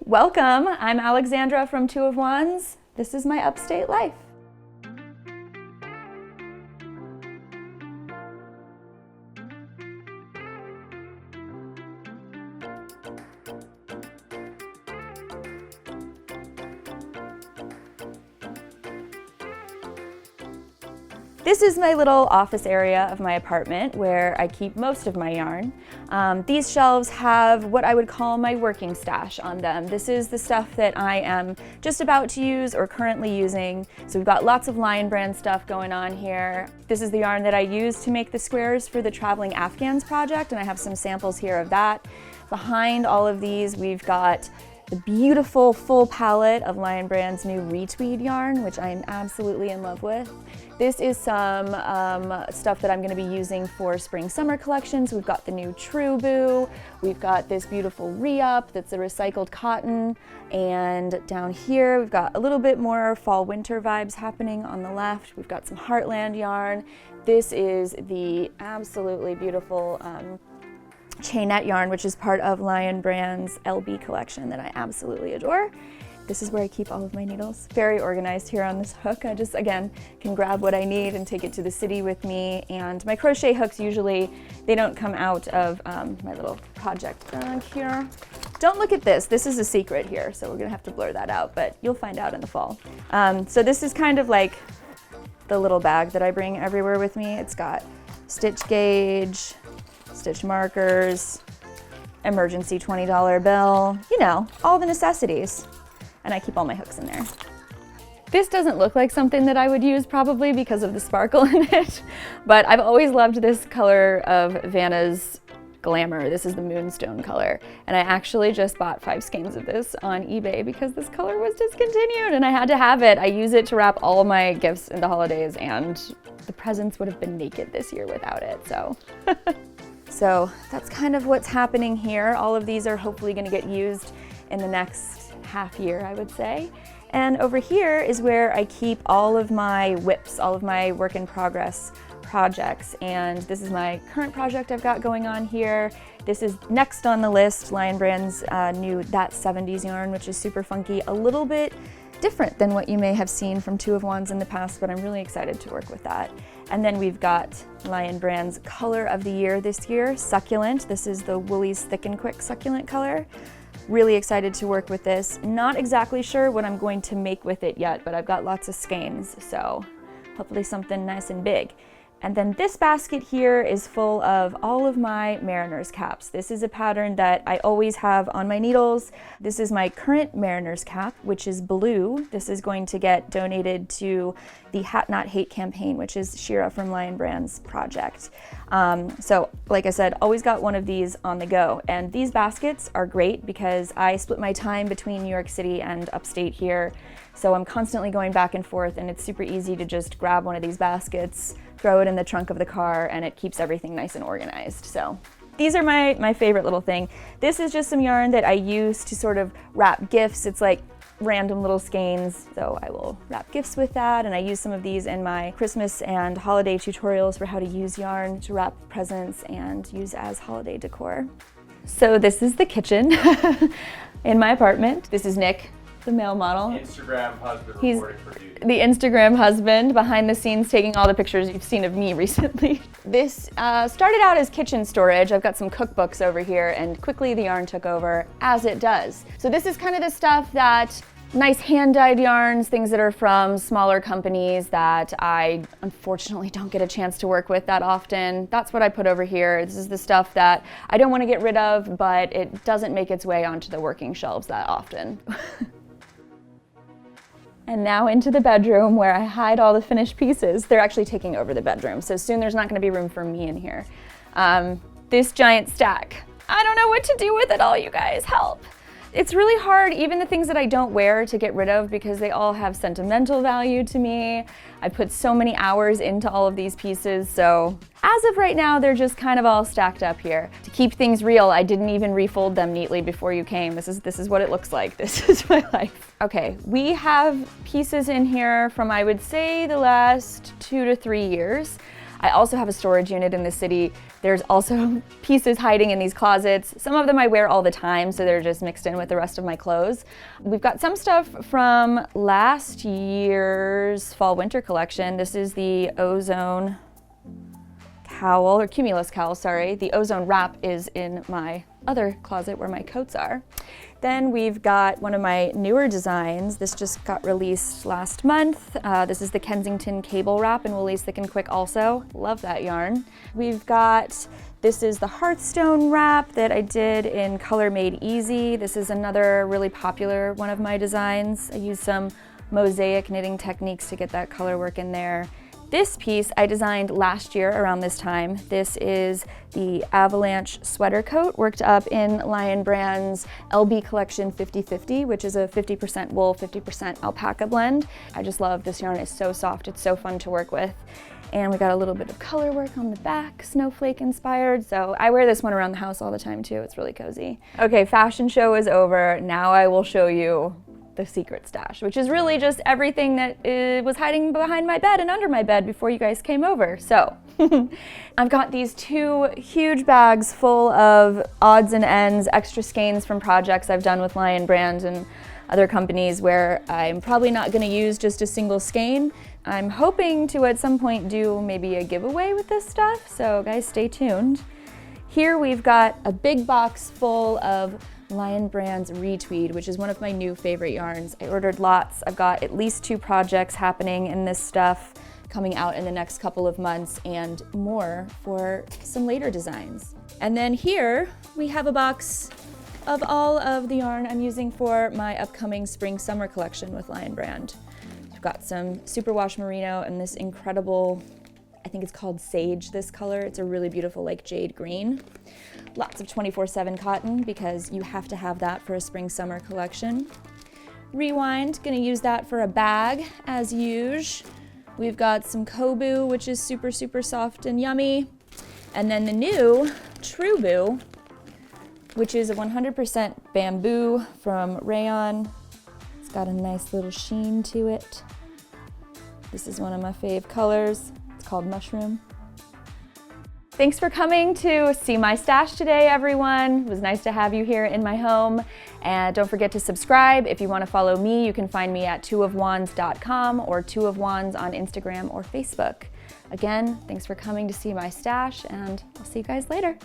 Welcome, I'm Alexandra from Two of Wands. This is my upstate life. This is my little office area of my apartment where I keep most of my yarn. These shelves have what I would call my working stash on them. This is the stuff that I am just about to use or currently using. So we've got lots of Lion Brand stuff going on here. This is the yarn that I use to make the squares for the Traveling Afghans project, and I have some samples here of that. Behind all of these, we've got the beautiful full palette of Lion Brand's new retweed yarn, which I am absolutely in love with. This is some stuff that I'm going to be using for spring-summer collections. We've got the new True Boo. We've got this beautiful re-up that's a recycled cotton. And down here, we've got a little bit more fall-winter vibes happening on the left. We've got some Heartland yarn. This is the absolutely beautiful chainette yarn, which is part of Lion Brand's LB collection that I absolutely adore. This is where I keep all of my needles. Very organized here on this hook. I just, again, can grab what I need and take it to the city with me. And my crochet hooks usually, they don't come out of my little project bag here. Don't look at this. This is a secret here, so we're gonna have to blur that out, but you'll find out in the fall. So this is kind of like the little bag that I bring everywhere with me. It's got stitch gauge, stitch markers, emergency $20 bill, you know, all the necessities. And I keep all my hooks in there. This doesn't look like something that I would use probably because of the sparkle in it, but I've always loved this color of Vanna's Glamour. This is the Moonstone color. And I actually just bought 5 skeins of this on eBay because this color was discontinued and I had to have it. I use it to wrap all my gifts in the holidays, and the presents would have been naked this year without it, so. So that's kind of what's happening here. All of these are hopefully gonna get used in the next half year, I would say. And over here is where I keep all of my WIPs, all of my work in progress projects. And this is my current project I've got going on here. This is next on the list, Lion Brand's new That 70s yarn, which is super funky, a little bit different than what you may have seen from Two of Wands in the past, but I'm really excited to work with that. And then we've got Lion Brand's color of the year this year, Succulent. This is the Woolies Thick and Quick Succulent color. Really excited to work with this. Not exactly sure what I'm going to make with it yet, but I've got lots of skeins, so hopefully something nice and big. And then this basket here is full of all of my Mariner's caps. This is a pattern that I always have on my needles. This is my current Mariner's cap, which is blue. This is going to get donated to the Hat Not Hate campaign, which is Shira from Lion Brand's project. So like I said, always got one of these on the go. And these baskets are great because I split my time between New York City and upstate here. So I'm constantly going back and forth, and it's super easy to just grab one of these baskets, throw it in the trunk of the car, and it keeps everything nice and organized. So these are my favorite little thing. This is just some yarn that I use to sort of wrap gifts. It's like random little skeins, so I will wrap gifts with that, and I use some of these in my Christmas and holiday tutorials for how to use yarn to wrap presents and use as holiday decor. So this is the kitchen in my apartment. This is Nick, the male model. Instagram husband He's reporting for duty. the Instagram husband behind the scenes taking all the pictures you've seen of me recently. This started out as kitchen storage. I've got some cookbooks over here, and quickly the yarn took over, as it does. So this is kind of the stuff that, nice hand-dyed yarns, things that are from smaller companies that I unfortunately don't get a chance to work with that often. That's what I put over here. This is the stuff that I don't want to get rid of, but it doesn't make its way onto the working shelves that often. And now into the bedroom where I hide all the finished pieces. They're actually taking over the bedroom, so soon there's not gonna be room for me in here. This giant stack. I don't know what to do with it all, you guys, help. It's really hard, even the things that I don't wear, to get rid of because they all have sentimental value to me. I put so many hours into all of these pieces, so as of right now, they're just kind of all stacked up here. To keep things real, I didn't even refold them neatly before you came. This is what it looks like. This is my life. Okay, we have pieces in here from, I would say, the last 2 to 3 years. I also have a storage unit in the city. There's also pieces hiding in these closets. Some of them I wear all the time, so they're just mixed in with the rest of my clothes. We've got some stuff from last year's fall-winter collection. This is the Ozone cowl, or Cumulus cowl, sorry. The Ozone wrap is in my other closet where my coats are. Then we've got one of my newer designs. This just got released last month. This is the Kensington cable wrap in Woolly's Thick and Quick also. Love that yarn. We've got, this is the Hearthstone wrap that I did in Color Made Easy. This is another really popular one of my designs. I use some mosaic knitting techniques to get that color work in there. This piece I designed last year around this time. This is the Avalanche sweater coat worked up in Lion Brand's LB Collection 50/50, which is a 50% wool, 50% alpaca blend. I just love this yarn. It's so soft, it's so fun to work with. And we got a little bit of color work on the back, snowflake inspired. So I wear this one around the house all the time too. It's really cozy. Okay, fashion show is over. Now I will show you the secret stash, which is really just everything that was hiding behind my bed and under my bed before you guys came over. So I've got these two huge bags full of odds and ends, extra skeins from projects I've done with Lion Brand and other companies where I'm probably not going to use just a single skein. I'm hoping to at some point do maybe a giveaway with this stuff, so guys, stay tuned. Here we've got a big box full of Lion Brand's Retweed, which is one of my new favorite yarns. I ordered lots. I've got at least 2 projects happening in this stuff coming out in the next couple of months and more for some later designs. And then here we have a box of all of the yarn I'm using for my upcoming spring-summer collection with Lion Brand. I've got some superwash merino and this incredible, I think it's called Sage, this color. It's a really beautiful like jade green. Lots of 24/7 cotton because you have to have that for a spring-summer collection. Rewind, gonna use that for a bag as usual. We've got some Kobu, which is super, super soft and yummy. And then the new True Boo, which is a 100% bamboo from rayon. It's got a nice little sheen to it. This is one of my fave colors. It's called Mushroom. Thanks for coming to see my stash today, everyone. It was nice to have you here in my home. And don't forget to subscribe. If you want to follow me, you can find me at twoofwands.com or twoofwands on Instagram or Facebook. Again, thanks for coming to see my stash, and I'll see you guys later.